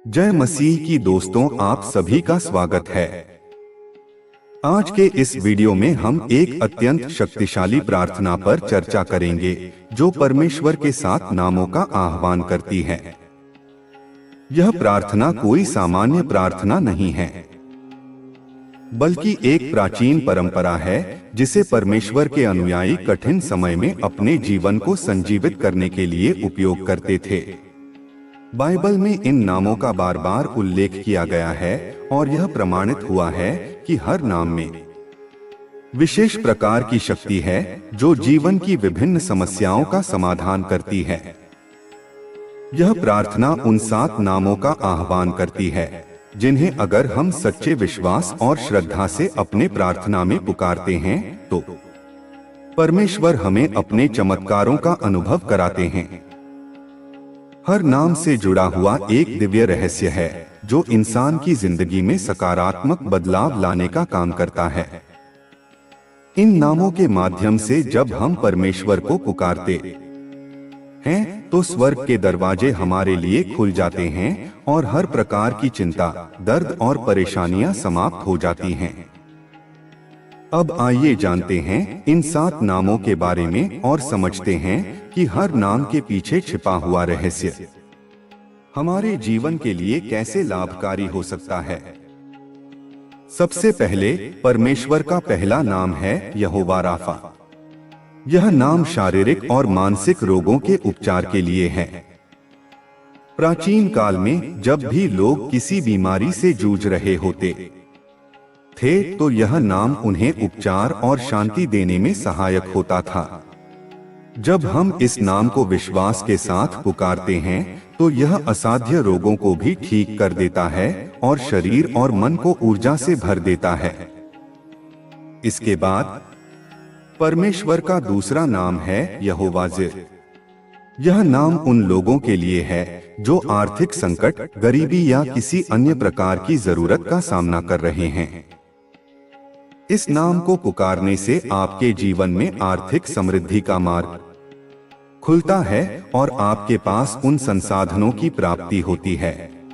जय मसीह की दोस्तों, आप सभी का स्वागत है। आज के इस वीडियो में हम एक अत्यंत शक्तिशाली प्रार्थना पर चर्चा करेंगे जो परमेश्वर के 7 नामों का आह्वान करती है। यह प्रार्थना कोई सामान्य प्रार्थना नहीं है, बल्कि एक प्राचीन परंपरा है जिसे परमेश्वर के अनुयायी कठिन समय में अपने जीवन को संजीवित करने के लिए उपयोग करते थे। बाइबल में इन नामों का बार बार उल्लेख किया गया है और यह प्रमाणित हुआ है कि हर नाम में विशेष प्रकार की शक्ति है जो जीवन की विभिन्न समस्याओं का समाधान करती है। यह प्रार्थना उन 7 नामों का आह्वान करती है जिन्हें अगर हम सच्चे विश्वास और श्रद्धा से अपने प्रार्थना में पुकारते हैं तो परमेश्वर हमें अपने चमत्कारों का अनुभव कराते हैं। हर नाम से जुड़ा हुआ एक दिव्य रहस्य है जो इंसान की जिंदगी में सकारात्मक बदलाव लाने का काम करता है। इन नामों के माध्यम से जब हम परमेश्वर को पुकारते हैं तो स्वर्ग के दरवाजे हमारे लिए खुल जाते हैं और हर प्रकार की चिंता, दर्द और परेशानियां समाप्त हो जाती हैं। अब आइए जानते हैं इन 7 नामों के बारे में और समझते हैं कि हर नाम के पीछे छिपा हुआ रहस्य हमारे जीवन के लिए कैसे लाभकारी हो सकता है। सबसे पहले परमेश्वर का पहला नाम है यहोवा राफा। यह नाम शारीरिक और मानसिक रोगों के उपचार के लिए है। प्राचीन काल में जब भी लोग किसी बीमारी से जूझ रहे होते थे तो यह नाम उन्हें उपचार और शांति देने में सहायक होता था। जब हम इस नाम को विश्वास के साथ पुकारते हैं तो यह असाध्य रोगों को भी ठीक कर देता है और शरीर और मन को ऊर्जा से भर देता है। इसके बाद परमेश्वर का दूसरा नाम है यहोवा जिर। यह नाम उन लोगों के लिए है जो आर्थिक संकट, गरीबी या किसी अन्य प्रकार की जरूरत का सामना कर रहे हैं। इस नाम को पुकारने से आपके जीवन में आर्थिक समृद्धि का मार्ग खुलता है और आपके पास उन संसाधनों की प्राप्ति होती है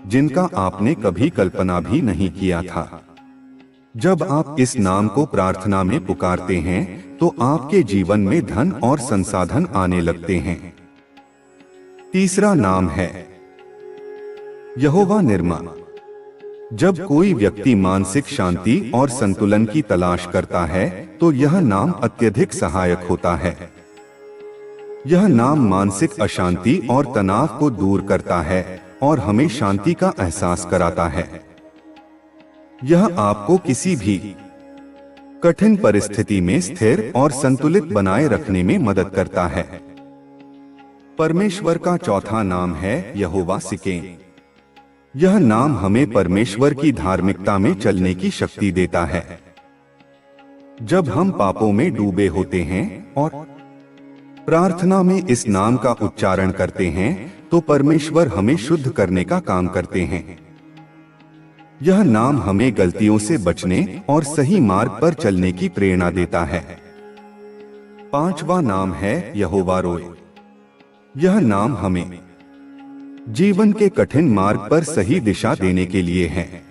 जिनका आपने कभी कल्पना भी नहीं किया था। जब आप इस नाम को प्रार्थना में पुकारते हैं तो आपके जीवन में धन और संसाधन आने लगते हैं। तीसरा नाम है यहोवा निर्मा। जब कोई व्यक्ति मानसिक शांति और संतुलन की तलाश करता है तो यह नाम अत्यधिक सहायक होता है। यह नाम मानसिक अशांति और तनाव को दूर करता है और हमें शांति का एहसास कराता है। यह आपको किसी भी कठिन परिस्थिति में स्थिर और संतुलित बनाए रखने में मदद करता है। परमेश्वर का चौथा नाम है यहोवा सिकेन। यह नाम हमें परमेश्वर की धार्मिकता में चलने की शक्ति देता है। जब हम पापों में डूबे होते हैं और प्रार्थना में इस नाम का उच्चारण करते हैं तो परमेश्वर हमें शुद्ध करने का काम करते हैं। यह नाम हमें गलतियों से बचने और सही मार्ग पर चलने की प्रेरणा देता है। पांचवा नाम है यहोवा रोए। यह नाम हमें जीवन के कठिन मार्ग पर सही दिशा देने के लिए है।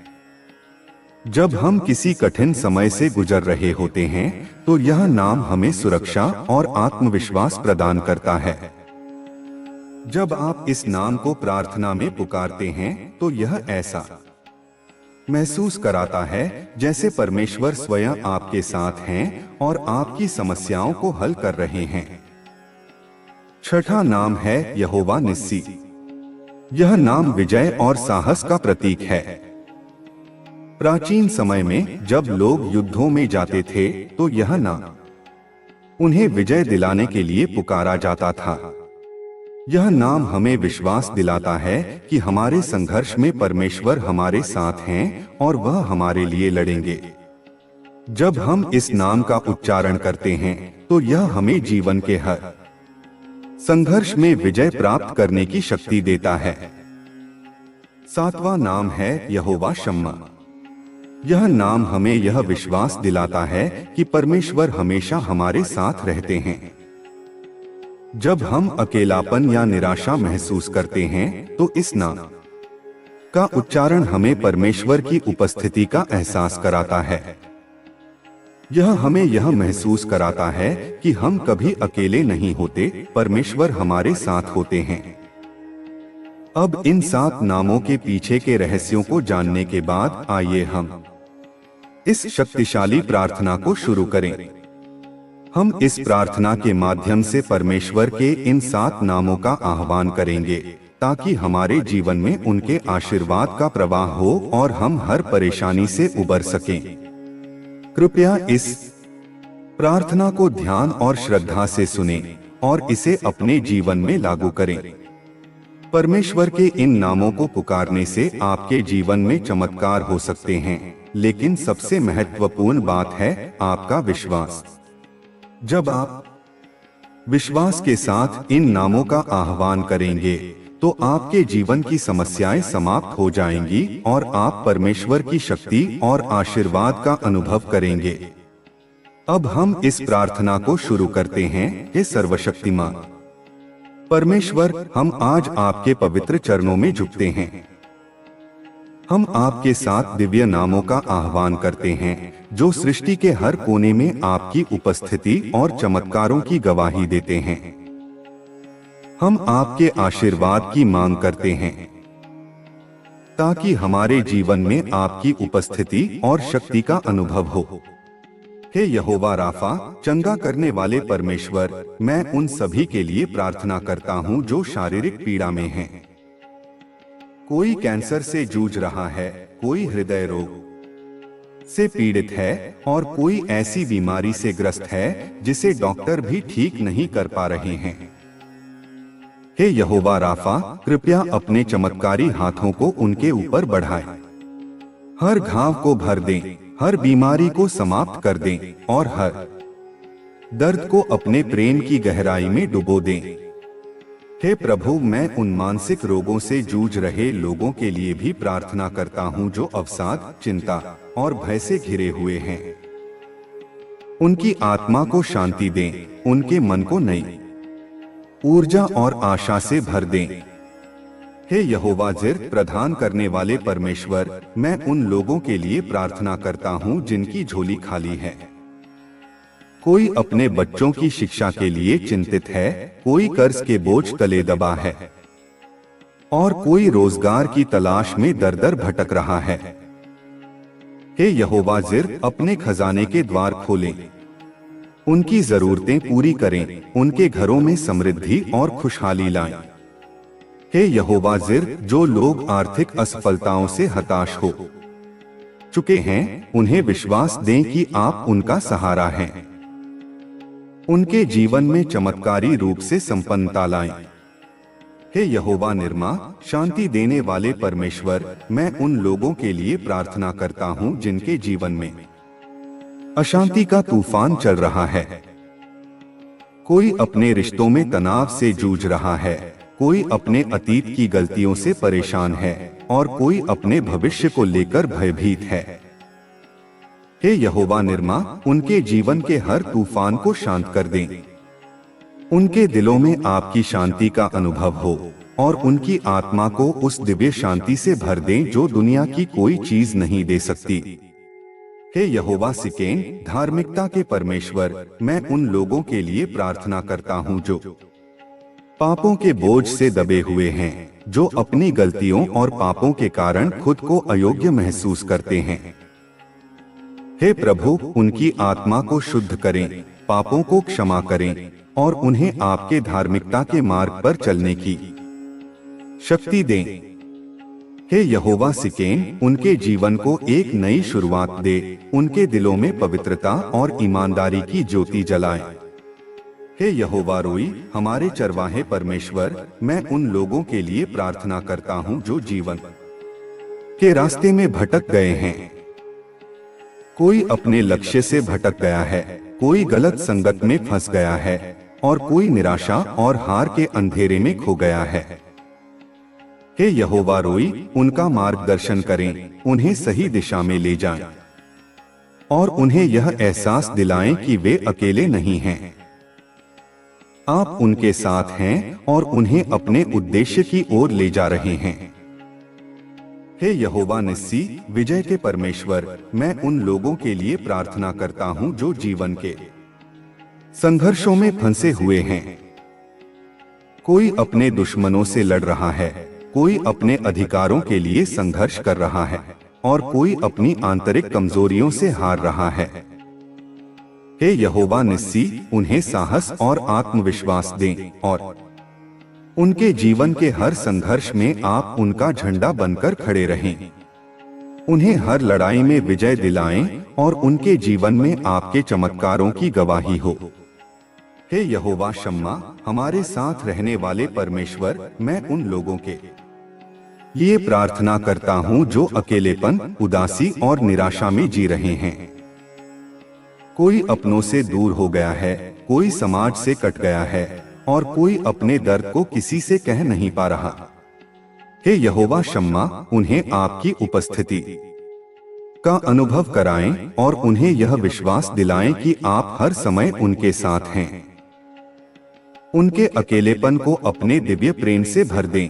जब हम किसी कठिन समय से गुजर रहे होते हैं तो यह नाम हमें सुरक्षा और आत्मविश्वास प्रदान करता है। जब आप इस नाम को प्रार्थना में पुकारते हैं तो यह ऐसा महसूस कराता है जैसे परमेश्वर स्वयं आपके साथ हैं और आपकी समस्याओं को हल कर रहे हैं। छठा नाम है यहोवा निस्सी। यह नाम विजय और साहस का प्रतीक है। प्राचीन समय में जब लोग युद्धों में जाते थे तो यह नाम उन्हें विजय दिलाने के लिए पुकारा जाता था। यह नाम हमें विश्वास दिलाता है कि हमारे संघर्ष में परमेश्वर हमारे साथ हैं और वह हमारे लिए लड़ेंगे। जब हम इस नाम का उच्चारण करते हैं तो यह हमें जीवन के हर संघर्ष में विजय प्राप्त करने की शक्ति देता है। सातवां नाम है यहोवा शम्मा। यह नाम हमें यह विश्वास दिलाता है कि परमेश्वर हमेशा हमारे साथ रहते हैं। जब हम अकेलापन या निराशा महसूस करते हैं तो इस नाम का उच्चारण हमें परमेश्वर की उपस्थिति का एहसास कराता है। यह हमें यह महसूस कराता है कि हम कभी अकेले नहीं होते, परमेश्वर हमारे साथ होते हैं। अब इन 7 नामों के पीछे के रहस्यों को जानने के बाद आइए हम इस शक्तिशाली प्रार्थना को शुरू करें। हम इस प्रार्थना के माध्यम से परमेश्वर के इन 7 नामों का आह्वान करेंगे ताकि हमारे जीवन में उनके आशीर्वाद का प्रवाह हो और हम हर परेशानी से उबर सकें। कृपया इस प्रार्थना को ध्यान और श्रद्धा से सुनें और इसे अपने जीवन में लागू करें। परमेश्वर के इन नामों को पुकारने से आपके जीवन में चमत्कार हो सकते हैं, लेकिन सबसे महत्वपूर्ण बात है आपका विश्वास। जब आप विश्वास के साथ इन नामों का आह्वान करेंगे तो आपके जीवन की समस्याएं समाप्त हो जाएंगी और आप परमेश्वर की शक्ति और आशीर्वाद का अनुभव करेंगे। अब हम इस प्रार्थना को शुरू करते हैं। हे सर्वशक्तिमान परमेश्वर, हम आज आपके पवित्र चरणों में झुकते हैं। हम आपके 7 दिव्य नामों का आह्वान करते हैं जो सृष्टि के हर कोने में आपकी उपस्थिति और चमत्कारों की गवाही देते हैं। हम आपके आशीर्वाद की मांग करते हैं ताकि हमारे जीवन में आपकी उपस्थिति और शक्ति का अनुभव हो। हे यहोवा राफा, चंगा करने वाले परमेश्वर, मैं उन सभी के लिए प्रार्थना करता हूं जो शारीरिक पीड़ा में हैं। कोई कैंसर से जूझ रहा है, कोई हृदय रोग से पीड़ित है और कोई ऐसी बीमारी से ग्रस्त है जिसे डॉक्टर भी ठीक नहीं कर पा रहे हैं। हे यहोवा राफा, कृपया अपने चमत्कारी हाथों को उनके ऊपर बढ़ाएं। हर घाव को भर दें, हर बीमारी को समाप्त कर दें और हर दर्द को अपने प्रेम की गहराई में डुबो दें। हे प्रभु, मैं उन मानसिक रोगों से जूझ रहे लोगों के लिए भी प्रार्थना करता हूं जो अवसाद, चिंता और भय से घिरे हुए हैं। उनकी आत्मा को शांति दें, उनके मन को नई ऊर्जा और आशा से भर दें। हे यहोवा जिर, प्रदान करने वाले परमेश्वर, मैं उन लोगों के लिए प्रार्थना करता हूं जिनकी झोली खाली है। कोई अपने बच्चों की शिक्षा के लिए चिंतित है, कोई कर्ज के बोझ तले दबा है और कोई रोजगार की तलाश में दर-दर भटक रहा है। हे यहोवा जिर, अपने खजाने के द्वार खोलें, उनकी जरूरतें पूरी करें, उनके घरों में समृद्धि और खुशहाली लाएं। हे यहोवा जिर, जो लोग आर्थिक असफलताओं से हताश हो चुके हैं, उन्हें विश्वास दें कि आप उनका सहारा हैं। उनके जीवन में चमत्कारी रूप से संपन्नता लाएं। हे यहोवा निर्मा, शांति देने वाले परमेश्वर, मैं उन लोगों के लिए प्रार्थना करता हूं जिनके जीवन में अशांति का तूफान चल रहा है। कोई अपने रिश्तों में तनाव से जूझ रहा है, कोई अपने अतीत की गलतियों से परेशान है और कोई अपने भविष्य को लेकर भयभीत है। हे यहोवा निर्मा, उनके जीवन के हर तूफान को शांत कर दें। उनके दिलों में आपकी शांति का अनुभव हो और उनकी आत्मा को उस दिव्य शांति से भर दें जो दुनिया की कोई चीज नहीं दे सकती। हे यहोवा सिकेन, धार्मिकता के परमेश्वर, मैं उन लोगों के लिए प्रार्थना करता हूं जो पापों के बोझ से दबे हुए हैं, जो अपनी गलतियों और पापों के कारण खुद को अयोग्य महसूस करते हैं। हे प्रभु, उनकी आत्मा को शुद्ध करें, पापों को क्षमा करें और उन्हें आपके धार्मिकता के मार्ग पर चलने की शक्ति दें। हे यहोवा सिकेन, उनके जीवन को एक नई शुरुआत दे, उनके दिलों में पवित्रता और ईमानदारी की ज्योति जलाएं। हे यहोवा रोई, हमारे चरवाहे परमेश्वर, मैं उन लोगों के लिए प्रार्थना करता हूं जो जीवन के रास्ते में भटक गए हैं। कोई अपने लक्ष्य से भटक गया है, कोई गलत संगत में फंस गया है और कोई निराशा और हार के अंधेरे में खो गया है। हे यहोवा रोई, उनका मार्गदर्शन करें, उन्हें सही दिशा में ले जाएं और उन्हें यह एहसास दिलाएं कि वे अकेले नहीं हैं। आप उनके साथ हैं और उन्हें अपने उद्देश्य की ओर ले जा रहे हैं। हे यहोवा निस्सी, विजय के परमेश्वर, मैं उन लोगों के लिए प्रार्थना करता हूँ जो जीवन के संघर्षों में फंसे हुए हैं। कोई अपने दुश्मनों से लड़ रहा है, कोई अपने अधिकारों के लिए संघर्ष कर रहा है और कोई अपनी आंतरिक कमजोरियों से हार रहा है। हे यहोवा निस्सी, उन्हें साहस और आत्मविश्वास दें और उनके जीवन के हर संघर्ष में आप उनका झंडा बनकर खड़े रहें। उन्हें हर लड़ाई में विजय दिलाएं और उनके जीवन में आपके चमत्कारों की गवाही हो। हे यहोवा शम्मा, हमारे साथ रहने वाले परमेश्वर, मैं उन लोगों के लिए प्रार्थना करता हूँ जो अकेलेपन, उदासी और निराशा में जी रहे हैं। कोई अपनों से दूर हो गया है, कोई समाज से कट गया है और कोई अपने दर्द को किसी से कह नहीं पा रहा। हे यहोवा शम्मा, उन्हें आपकी उपस्थिति का अनुभव कराएं और उन्हें यह विश्वास दिलाएं कि आप हर समय उनके साथ हैं। उनके अकेलेपन को अपने दिव्य प्रेम से भर दें।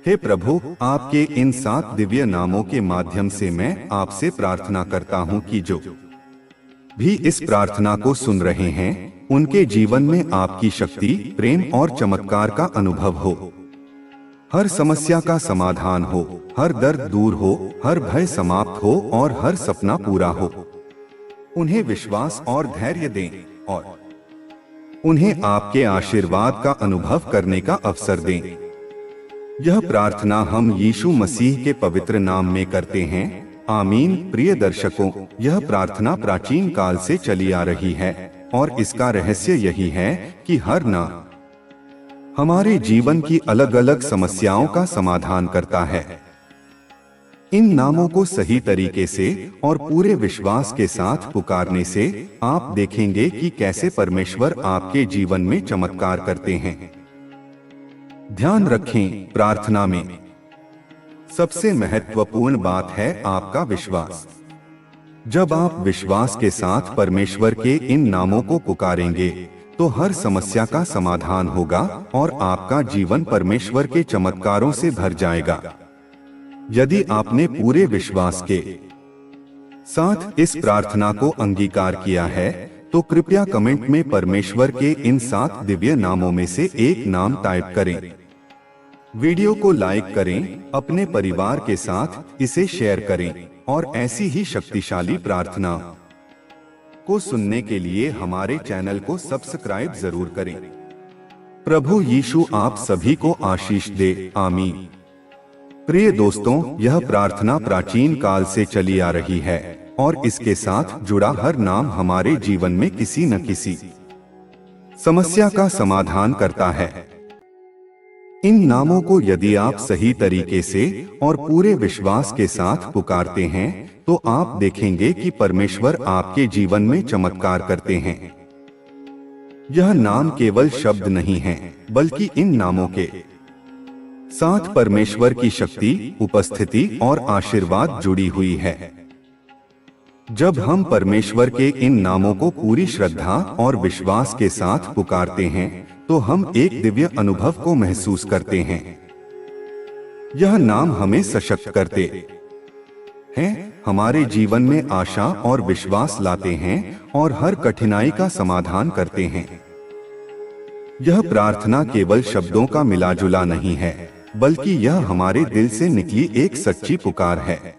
हे प्रभु, आपके इन 7 दिव्य नामों के माध्यम से मैं आपसे प्रार्थना करता हूँ कि जो भी इस प्रार्थना को सुन रहे हैं, उनके जीवन में आपकी शक्ति, प्रेम और चमत्कार का अनुभव हो। हर समस्या का समाधान हो, हर दर्द दूर हो, हर भय समाप्त हो और हर सपना पूरा हो। उन्हें विश्वास और धैर्य दें और उन्हें आपके आशीर्वाद का अनुभव करने का अवसर दें। यह प्रार्थना हम यीशु मसीह के पवित्र नाम में करते हैं। आमीन। प्रिय दर्शकों, यह प्रार्थना प्राचीन काल से चली आ रही है और इसका रहस्य यही है कि हर नाम हमारे जीवन की अलग अलग समस्याओं का समाधान करता है। इन नामों को सही तरीके से और पूरे विश्वास के साथ पुकारने से आप देखेंगे कि कैसे परमेश्वर आपके जीवन में चमत्कार करते हैं। ध्यान रखें, प्रार्थना में सबसे महत्वपूर्ण बात है आपका विश्वास। जब आप विश्वास के साथ परमेश्वर के इन नामों को पुकारेंगे तो हर समस्या का समाधान होगा और आपका जीवन परमेश्वर के चमत्कारों से भर जाएगा। यदि आपने पूरे विश्वास के साथ इस प्रार्थना को अंगीकार किया है तो कृपया कमेंट में परमेश्वर के इन 7 दिव्य नामों में से एक नाम टाइप करें। वीडियो को लाइक करें, अपने परिवार के साथ इसे शेयर करें और ऐसी ही शक्तिशाली प्रार्थना को सुनने के लिए हमारे चैनल को सब्सक्राइब जरूर करें। प्रभु यीशु आप सभी को आशीष दे। आमीन। प्रिय दोस्तों, यह प्रार्थना प्राचीन काल से चली आ रही है और इसके साथ जुड़ा हर नाम हमारे जीवन में किसी न किसी समस्या का समाधान करता है। इन नामों को यदि आप सही तरीके से और पूरे विश्वास के साथ पुकारते हैं तो आप देखेंगे कि परमेश्वर आपके जीवन में चमत्कार करते हैं। यह नाम केवल शब्द नहीं है, बल्कि इन नामों के साथ परमेश्वर की शक्ति, उपस्थिति और आशीर्वाद जुड़ी हुई है। जब हम परमेश्वर के इन नामों को पूरी श्रद्धा और विश्वास के साथ पुकारते हैं तो हम एक दिव्य अनुभव को महसूस करते हैं। यह नाम हमें सशक्त करते हैं, हमारे जीवन में आशा और विश्वास लाते हैं और हर कठिनाई का समाधान करते हैं। यह प्रार्थना केवल शब्दों का मिलाजुला नहीं है, बल्कि यह हमारे दिल से निकली एक सच्ची पुकार है।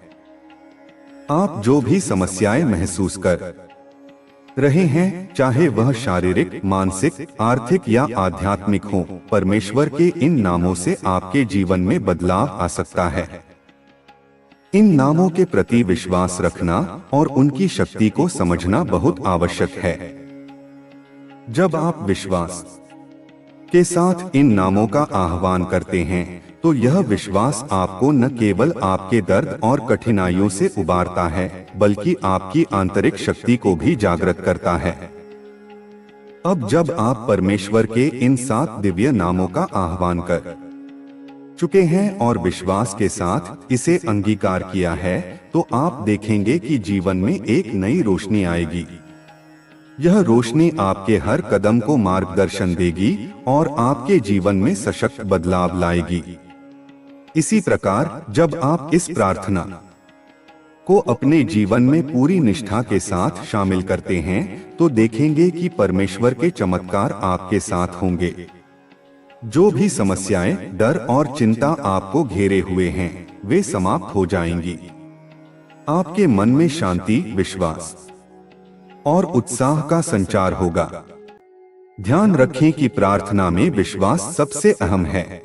आप जो भी समस्याएं महसूस कर रहे हैं, चाहे वह शारीरिक, मानसिक, आर्थिक या आध्यात्मिक हो, परमेश्वर के इन नामों से आपके जीवन में बदलाव आ सकता है। इन नामों के प्रति विश्वास रखना और उनकी शक्ति को समझना बहुत आवश्यक है। जब आप विश्वास के साथ इन नामों का आह्वान करते हैं तो यह विश्वास आपको न केवल आपके दर्द और कठिनाइयों से उबारता है, बल्कि आपकी आंतरिक शक्ति को भी जागृत करता है। अब जब आप परमेश्वर के इन 7 दिव्य नामों का आह्वान कर चुके हैं और विश्वास के साथ इसे अंगीकार किया है, तो आप देखेंगे कि जीवन में एक नई रोशनी आएगी। यह रोशनी आपके हर कदम को मार्गदर्शन देगी और आपके जीवन में सशक्त बदलाव लाएगी। इसी प्रकार जब आप इस प्रार्थना को अपने जीवन में पूरी निष्ठा के साथ शामिल करते हैं तो देखेंगे कि परमेश्वर के चमत्कार आपके साथ होंगे। जो भी समस्याएं, डर और चिंता आपको घेरे हुए हैं वे समाप्त हो जाएंगी। आपके मन में शांति, विश्वास और उत्साह का संचार होगा। ध्यान रखें कि प्रार्थना में विश्वास सबसे अहम है।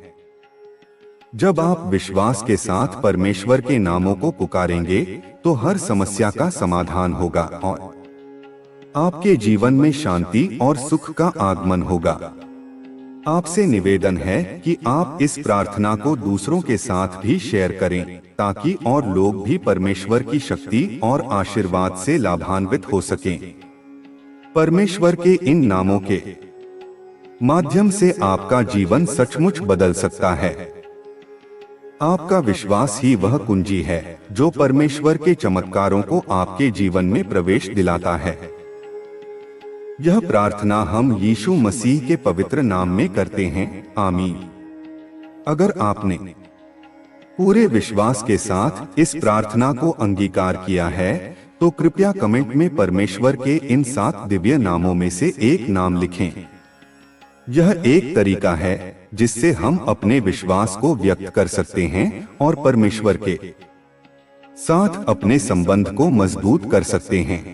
जब आप विश्वास के साथ परमेश्वर के नामों को पुकारेंगे तो हर समस्या का समाधान होगा और आपके जीवन में शांति और सुख का आगमन होगा। आपसे निवेदन है कि आप इस प्रार्थना को दूसरों के साथ भी शेयर करें ताकि और लोग भी परमेश्वर की शक्ति और आशीर्वाद से लाभान्वित हो सकें। परमेश्वर के इन नामों के माध्यम से आपका जीवन सचमुच बदल सकता है। आपका विश्वास ही वह कुंजी है जो परमेश्वर के चमत्कारों को आपके जीवन में प्रवेश दिलाता है। यह प्रार्थना हम यीशु मसीह के पवित्र नाम में करते हैं, आमीन। अगर आपने पूरे विश्वास के साथ इस प्रार्थना को अंगीकार किया है तो कृपया कमेंट में परमेश्वर के इन 7 दिव्य नामों में से एक नाम लिखें। यह एक तरीका है जिससे हम अपने विश्वास को व्यक्त कर सकते हैं और परमेश्वर के साथ अपने संबंध को मजबूत कर सकते हैं।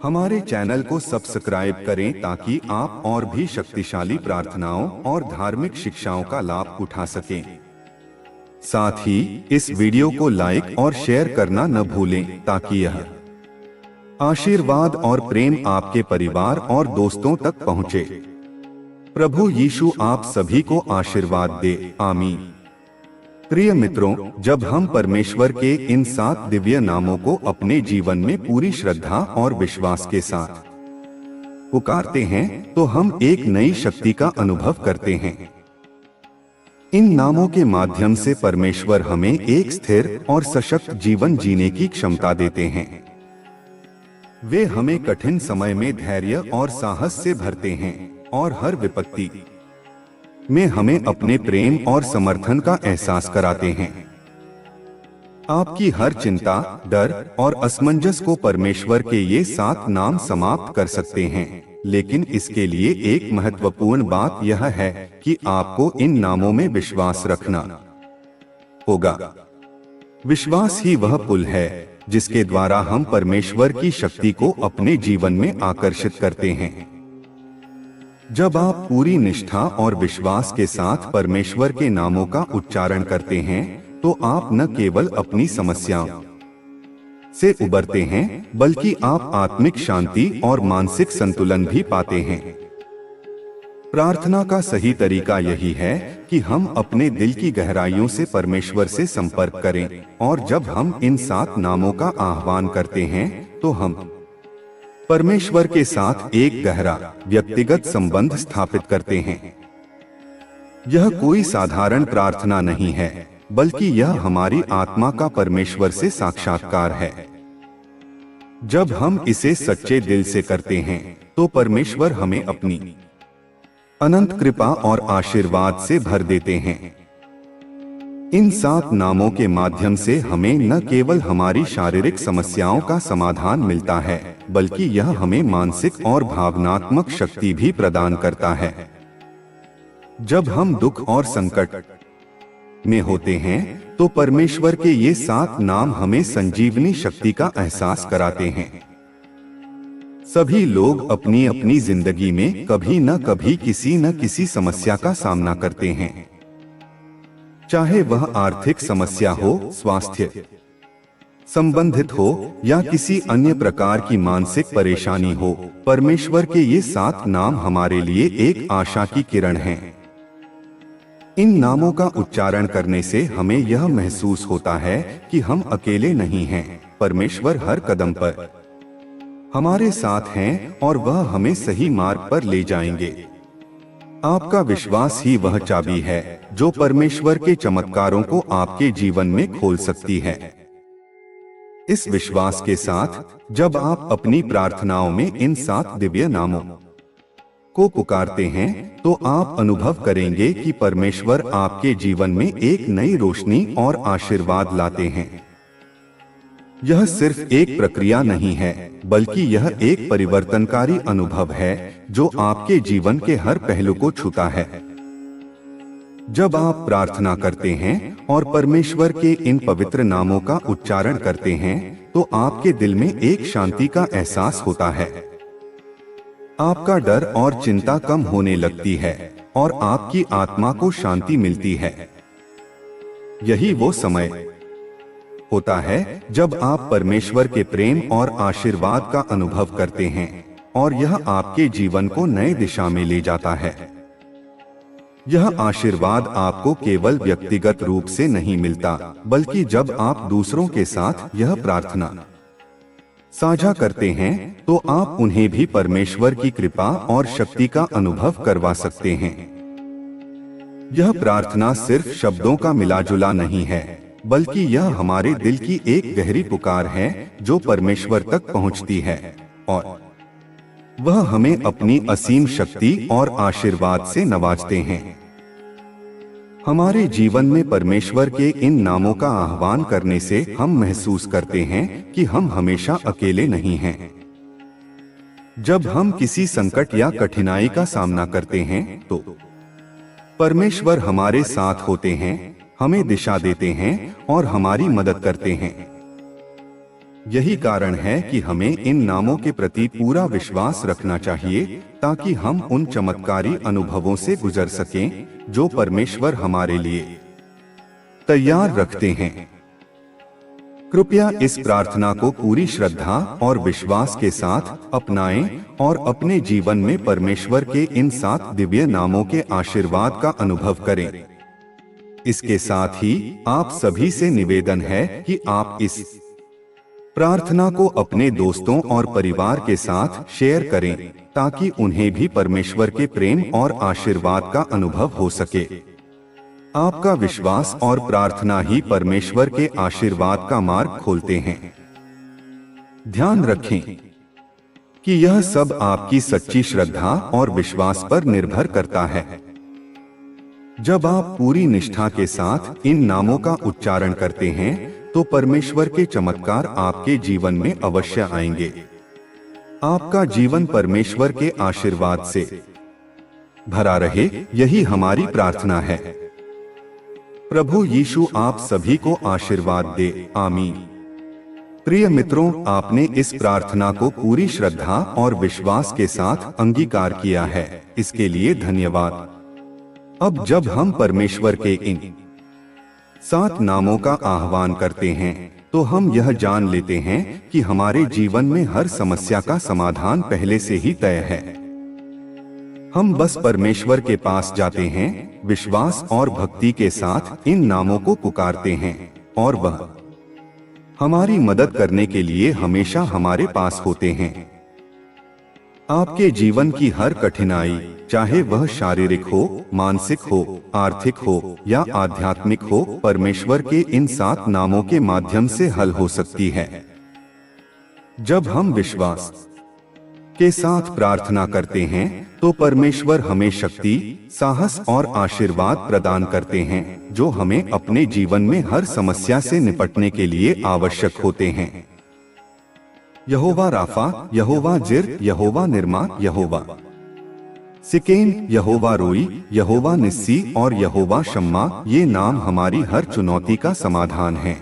हमारे चैनल को सब्सक्राइब करें ताकि आप और भी शक्तिशाली प्रार्थनाओं और धार्मिक शिक्षाओं का लाभ उठा सकें। साथ ही इस वीडियो को लाइक और शेयर करना न भूलें ताकि यह आशीर्वाद और प्रेम आपके परिवार और दोस्तों तक पहुंचे। प्रभु यीशु आप सभी को आशीर्वाद दे, आमीन। प्रिय मित्रों, जब हम परमेश्वर के इन 7 दिव्य नामों को अपने जीवन में पूरी श्रद्धा और विश्वास के साथ पुकारते हैं तो हम एक नई शक्ति का अनुभव करते हैं। इन नामों के माध्यम से परमेश्वर हमें एक स्थिर और सशक्त जीवन जीने की क्षमता देते हैं। वे हमें कठिन समय में धैर्य और साहस से भरते हैं और हर विपत्ति में हमें अपने प्रेम और समर्थन का एहसास कराते हैं। आपकी हर चिंता, डर और असमंजस को परमेश्वर के ये 7 नाम समाप्त कर सकते हैं, लेकिन इसके लिए एक महत्वपूर्ण बात यह है कि आपको इन नामों में विश्वास रखना होगा। विश्वास ही वह पुल है जिसके द्वारा हम परमेश्वर की शक्ति को अपने जीवन में आकर्षित करते हैं। जब आप पूरी निष्ठा और विश्वास के साथ परमेश्वर के नामों का उच्चारण करते हैं तो आप न केवल अपनी समस्याओं से उबरते हैं बल्कि आप आत्मिक शांति और मानसिक संतुलन भी पाते हैं। प्रार्थना का सही तरीका यही है कि हम अपने दिल की गहराइयों से परमेश्वर से संपर्क करें और जब हम इन 7 नामों का आह्वान करते हैं तो हम परमेश्वर के साथ एक गहरा व्यक्तिगत संबंध स्थापित करते हैं। यह कोई साधारण प्रार्थना नहीं है बल्कि यह हमारी आत्मा का परमेश्वर से साक्षात्कार है। जब हम इसे सच्चे दिल से करते हैं तो परमेश्वर हमें अपनी अनंत कृपा और आशीर्वाद से भर देते हैं। इन 7 नामों के माध्यम से हमें न केवल हमारी शारीरिक समस्याओं का समाधान मिलता है बल्कि यह हमें मानसिक और भावनात्मक शक्ति भी प्रदान करता है। जब हम दुख और संकट में होते हैं तो परमेश्वर के ये 7 नाम हमें संजीवनी शक्ति का एहसास कराते हैं। सभी लोग अपनी अपनी जिंदगी में कभी न कभी किसी न किसी समस्या का सामना करते हैं, चाहे वह आर्थिक समस्या हो, स्वास्थ्य संबंधित हो या किसी अन्य प्रकार की मानसिक परेशानी हो। परमेश्वर के ये 7 नाम हमारे लिए एक आशा की किरण हैं। इन नामों का उच्चारण करने से हमें यह महसूस होता है कि हम अकेले नहीं हैं। परमेश्वर हर कदम पर हमारे साथ हैं और वह हमें सही मार्ग पर ले जाएंगे। आपका विश्वास ही वह चाबी है जो परमेश्वर के चमत्कारों को आपके जीवन में खोल सकती है। इस विश्वास के साथ जब आप अपनी प्रार्थनाओं में इन 7 दिव्य नामों को पुकारते हैं तो आप अनुभव करेंगे कि परमेश्वर आपके जीवन में एक नई रोशनी और आशीर्वाद लाते हैं। यह सिर्फ एक प्रक्रिया नहीं है, बल्कि यह एक परिवर्तनकारी अनुभव है जो आपके जीवन के हर पहलू को छूता है। जब आप प्रार्थना करते हैं और परमेश्वर के इन पवित्र नामों का उच्चारण करते हैं तो आपके दिल में एक शांति का एहसास होता है। आपका डर और चिंता कम होने लगती है और आपकी आत्मा को शांति मिलती है। यही वो समय होता है जब आप परमेश्वर के प्रेम और आशीर्वाद का अनुभव करते हैं और यह आपके जीवन को नए दिशा में ले जाता है। यह आशीर्वाद आपको केवल व्यक्तिगत रूप से नहीं मिलता, बल्कि जब आप दूसरों के साथ यह प्रार्थना साझा करते हैं तो आप उन्हें भी परमेश्वर की कृपा और शक्ति का अनुभव करवा सकते हैं। यह प्रार्थना सिर्फ शब्दों का मिलाजुला नहीं है, बल्कि यह हमारे दिल की एक गहरी पुकार है जो परमेश्वर तक पहुंचती है और वह हमें अपनी असीम शक्ति और आशीर्वाद से नवाजते हैं। हमारे जीवन में परमेश्वर के इन नामों का आह्वान करने से हम महसूस करते हैं कि हम हमेशा अकेले नहीं हैं। जब हम किसी संकट या कठिनाई का सामना करते हैं तो परमेश्वर हमारे साथ होते हैं, हमें दिशा देते हैं और हमारी मदद करते हैं। यही कारण है कि हमें इन नामों के प्रति पूरा विश्वास रखना चाहिए ताकि हम उन चमत्कारी अनुभवों से गुजर सकें जो परमेश्वर हमारे लिए तैयार रखते हैं। कृपया इस प्रार्थना को पूरी श्रद्धा और विश्वास के साथ अपनाएं और अपने जीवन में परमेश्वर के इन 7 दिव्य नामों के आशीर्वाद का अनुभव करें। इसके साथ ही आप सभी से निवेदन है कि आप इस प्रार्थना को अपने दोस्तों और परिवार के साथ शेयर करें ताकि उन्हें भी परमेश्वर के प्रेम और आशीर्वाद का अनुभव हो सके। आपका विश्वास और प्रार्थना ही परमेश्वर के आशीर्वाद का मार्ग खोलते हैं। ध्यान रखें कि यह सब आपकी सच्ची श्रद्धा और विश्वास पर निर्भर करता है। जब आप पूरी निष्ठा के साथ इन नामों का उच्चारण करते हैं तो परमेश्वर के चमत्कार आपके जीवन में अवश्य आएंगे। आपका जीवन परमेश्वर के आशीर्वाद से भरा रहे, यही हमारी प्रार्थना है। प्रभु यीशु आप सभी को आशीर्वाद दे। आमीन। प्रिय मित्रों, आपने इस प्रार्थना को पूरी श्रद्धा और विश्वास के साथ अंगीकार किया है, इसके लिए धन्यवाद। अब जब हम परमेश्वर के इन 7 नामों का आह्वान करते हैं तो हम यह जान लेते हैं कि हमारे जीवन में हर समस्या का समाधान पहले से ही तय है। हम बस परमेश्वर के पास जाते हैं, विश्वास और भक्ति के साथ इन नामों को पुकारते हैं और वह हमारी मदद करने के लिए हमेशा हमारे पास होते हैं। आपके जीवन की हर कठिनाई, चाहे वह शारीरिक हो, मानसिक हो, आर्थिक हो या आध्यात्मिक हो, परमेश्वर के इन 7 नामों के माध्यम से हल हो सकती है। जब हम विश्वास के साथ प्रार्थना करते हैं तो परमेश्वर हमें शक्ति, साहस और आशीर्वाद प्रदान करते हैं जो हमें अपने जीवन में हर समस्या से निपटने के लिए आवश्यक होते हैं। यहोवा राफा, यहोवा जिर, यहोवा निर्मा, यहोवा सिकेन, यहोवा रोई, यहोवा निस्सी और यहोवा शम्मा, ये नाम हमारी हर चुनौती का समाधान है।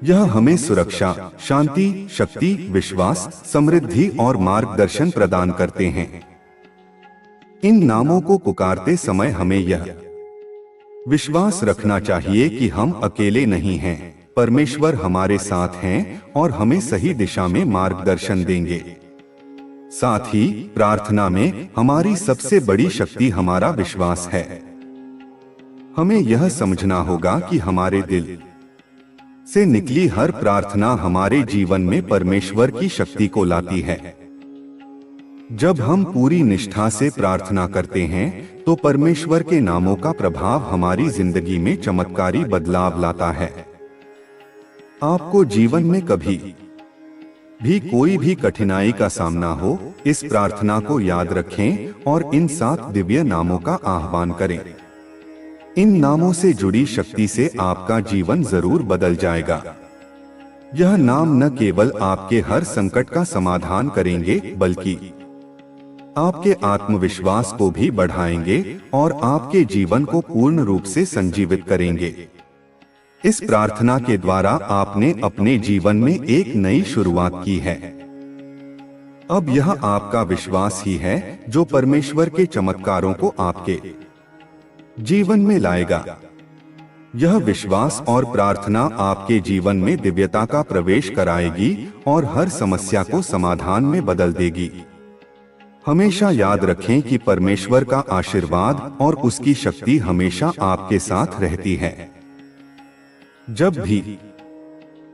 यह हमें सुरक्षा, शांति, शक्ति, विश्वास, समृद्धि और मार्गदर्शन प्रदान करते हैं। इन नामों को पुकारते समय हमें यह विश्वास रखना चाहिए कि हम अकेले नहीं हैं, परमेश्वर हमारे साथ हैं और हमें सही दिशा में मार्गदर्शन देंगे। साथ ही प्रार्थना में हमारी सबसे बड़ी शक्ति हमारा विश्वास है। हमें यह समझना होगा कि हमारे दिल से निकली हर प्रार्थना हमारे जीवन में परमेश्वर की शक्ति को लाती है। जब हम पूरी निष्ठा से प्रार्थना करते हैं तो परमेश्वर के नामों का प्रभाव हमारी जिंदगी में चमत्कारी बदलाव लाता है। आपको जीवन में कभी भी कोई भी कठिनाई का सामना हो, इस प्रार्थना को याद रखें और इन 7 दिव्य नामों का आह्वान करें। इन नामों से जुड़ी शक्ति से आपका जीवन जरूर बदल जाएगा। यह नाम न केवल आपके हर संकट का समाधान करेंगे, बल्कि आपके आत्मविश्वास को भी बढ़ाएंगे और आपके जीवन को पूर्ण रूप से संजीवित करेंगे। इस प्रार्थना के द्वारा आपने अपने जीवन में एक नई शुरुआत की है। अब यह आपका विश्वास ही है जो परमेश्वर के चमत्कारों को आपके जीवन में लाएगा। यह विश्वास और प्रार्थना आपके जीवन में दिव्यता का प्रवेश कराएगी और हर समस्या को समाधान में बदल देगी। हमेशा याद रखें कि परमेश्वर का आशीर्वाद और उसकी शक्ति हमेशा आपके साथ रहती है। जब भी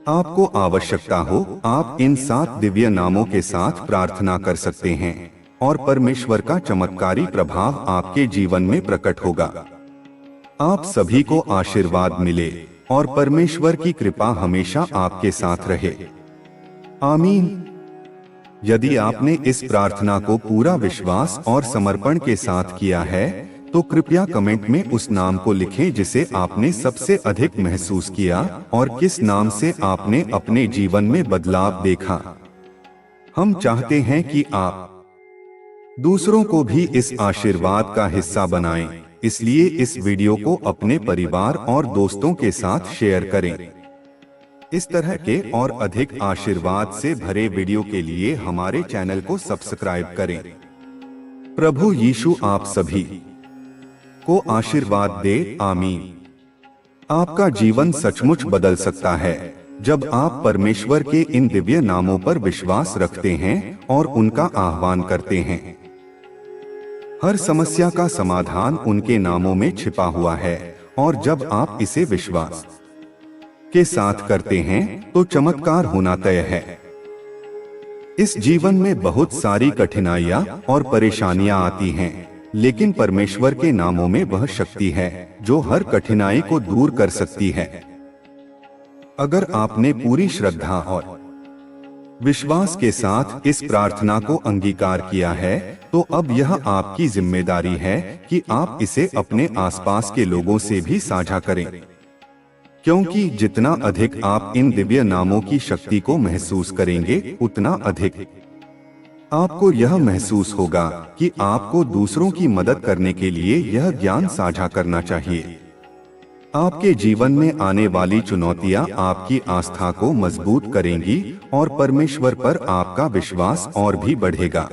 आपको आवश्यकता हो, आप इन 7 दिव्य नामों के साथ प्रार्थना कर सकते हैं और परमेश्वर का चमत्कारी प्रभाव आपके जीवन में प्रकट होगा। आप सभी को आशीर्वाद मिले और परमेश्वर की कृपा हमेशा आपके साथ रहे। आमीन। यदि आपने इस प्रार्थना को पूरा विश्वास और समर्पण के साथ किया है, तो कृपया कमेंट में उस नाम को लिखें जिसे आपने सबसे अधिक महसूस किया और किस नाम से आपने अपने जीवन में बदलाव देखा। हम चाहते हैं कि आप दूसरों को भी इस आशीर्वाद का हिस्सा बनाएं, इसलिए इस वीडियो को अपने परिवार और दोस्तों के साथ शेयर करें। इस तरह के और अधिक आशीर्वाद से भरे वीडियो के लिए हमारे चैनल को सब्सक्राइब करें। प्रभु यीशु आप सभी को आशीर्वाद दे। आमीन। आपका जीवन सचमुच बदल सकता है जब आप परमेश्वर के इन दिव्य नामों पर विश्वास रखते हैं और उनका आह्वान करते हैं। हर समस्या का समाधान उनके नामों में छिपा हुआ है और जब आप इसे विश्वास के साथ करते हैं तो चमत्कार होना तय है। इस जीवन में बहुत सारी कठिनाइयां और परेशानियां आती हैं, लेकिन परमेश्वर के नामों में वह शक्ति है जो हर कठिनाई को दूर कर सकती है। अगर आपने पूरी श्रद्धा और विश्वास के साथ इस प्रार्थना को अंगीकार किया है, तो अब यह आपकी जिम्मेदारी है कि आप इसे अपने आसपास के लोगों से भी साझा करें, क्योंकि जितना अधिक आप इन दिव्य नामों की शक्ति को महसूस करेंगे, उतना अधिक आपको यह महसूस होगा कि आपको दूसरों की मदद करने के लिए यह ज्ञान साझा करना चाहिए। आपके जीवन में आने वाली चुनौतियां आपकी आस्था को मजबूत करेंगी और परमेश्वर पर आपका विश्वास और भी बढ़ेगा।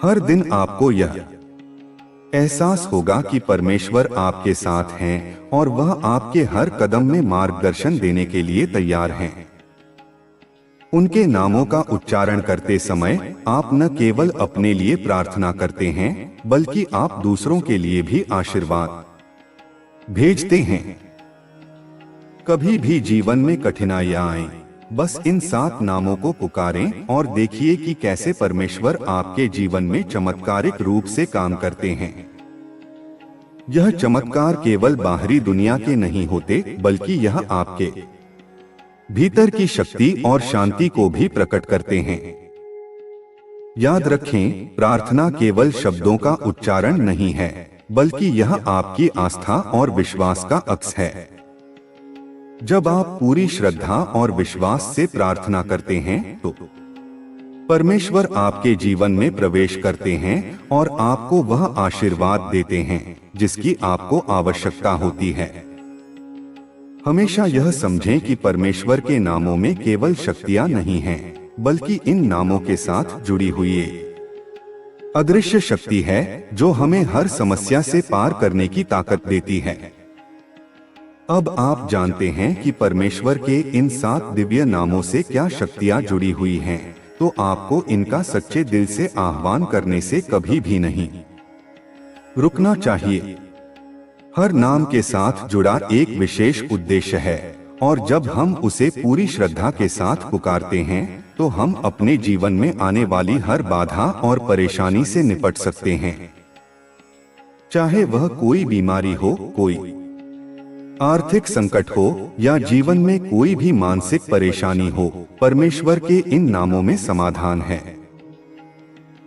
हर दिन आपको यह एहसास होगा कि परमेश्वर आपके साथ हैं और वह आपके हर कदम में मार्गदर्शन देने के लिए तैयार हैं। उनके नामों का उच्चारण करते समय आप न केवल अपने लिए प्रार्थना करते हैं, बल्कि आप दूसरों के लिए भी आशीर्वाद भेजते हैं। कभी भी जीवन में कठिनाइयां आएं, बस इन 7 नामों को पुकारें और देखिए कि कैसे परमेश्वर आपके जीवन में चमत्कारिक रूप से काम करते हैं। यह चमत्कार केवल बाहरी दुनिया के नहीं होते, बल्कि यह आपके भीतर की शक्ति और शांति को भी प्रकट करते हैं। याद रखें, प्रार्थना केवल शब्दों का उच्चारण नहीं है, बल्कि यह आपकी आस्था और विश्वास का अक्स है। जब आप पूरी श्रद्धा और विश्वास से प्रार्थना करते हैं, तो परमेश्वर आपके जीवन में प्रवेश करते हैं और आपको वह आशीर्वाद देते हैं जिसकी आपको आवश्यकता होती है। हमेशा यह समझें कि परमेश्वर के नामों में केवल शक्तियां नहीं हैं, बल्कि इन नामों के साथ जुड़ी हुई अदृश्य शक्ति है जो हमें हर समस्या से पार करने की ताकत देती है। अब आप जानते हैं कि परमेश्वर के इन 7 दिव्य नामों से क्या शक्तियां जुड़ी हुई हैं, तो आपको इनका सच्चे दिल से आह्वान करने से कभी भी नहीं रुकना चाहिए। हर नाम के साथ जुड़ा एक विशेष उद्देश्य है और जब हम उसे पूरी श्रद्धा के साथ पुकारते हैं तो हम अपने जीवन में आने वाली हर बाधा और परेशानी से निपट सकते हैं। चाहे वह कोई बीमारी हो, कोई आर्थिक संकट हो या जीवन में कोई भी मानसिक परेशानी हो, परमेश्वर के इन नामों में समाधान है।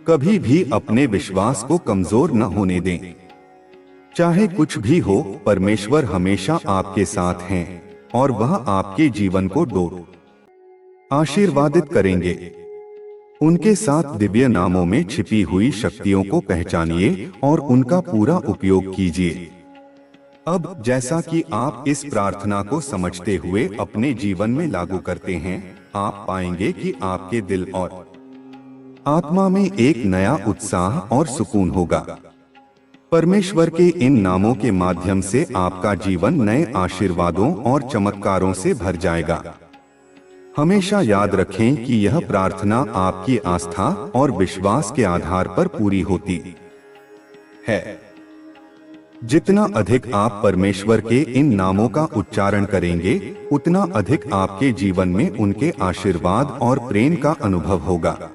कभी भी अपने विश्वास को कमजोर न होने दें। चाहे कुछ भी हो, परमेश्वर हमेशा आपके साथ हैं और वह आपके जीवन को आशीर्वादित करेंगे। उनके 7 दिव्य नामों में छिपी हुई शक्तियों को पहचानिए और उनका पूरा उपयोग कीजिए। अब जैसा कि आप इस प्रार्थना को समझते हुए अपने जीवन में लागू करते हैं, आप पाएंगे कि आपके दिल और आत्मा में एक नया उत्साह और सुकून होगा। परमेश्वर के इन नामों के माध्यम से आपका जीवन नए आशीर्वादों और चमत्कारों से भर जाएगा। हमेशा याद रखें कि यह प्रार्थना आपकी आस्था और विश्वास के आधार पर पूरी होती है। जितना अधिक आप परमेश्वर के इन नामों का उच्चारण करेंगे, उतना अधिक आपके जीवन में उनके आशीर्वाद और प्रेम का अनुभव होगा।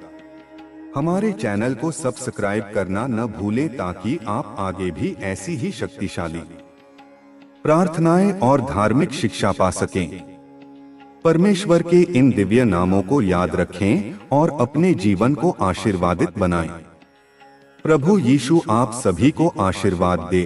हमारे चैनल को सब्सक्राइब करना न भूलें ताकि आप आगे भी ऐसी ही शक्तिशाली प्रार्थनाएं और धार्मिक शिक्षा पा सकें। परमेश्वर के इन दिव्य नामों को याद रखें और अपने जीवन को आशीर्वादित बनाएं। प्रभु यीशु आप सभी को आशीर्वाद दे।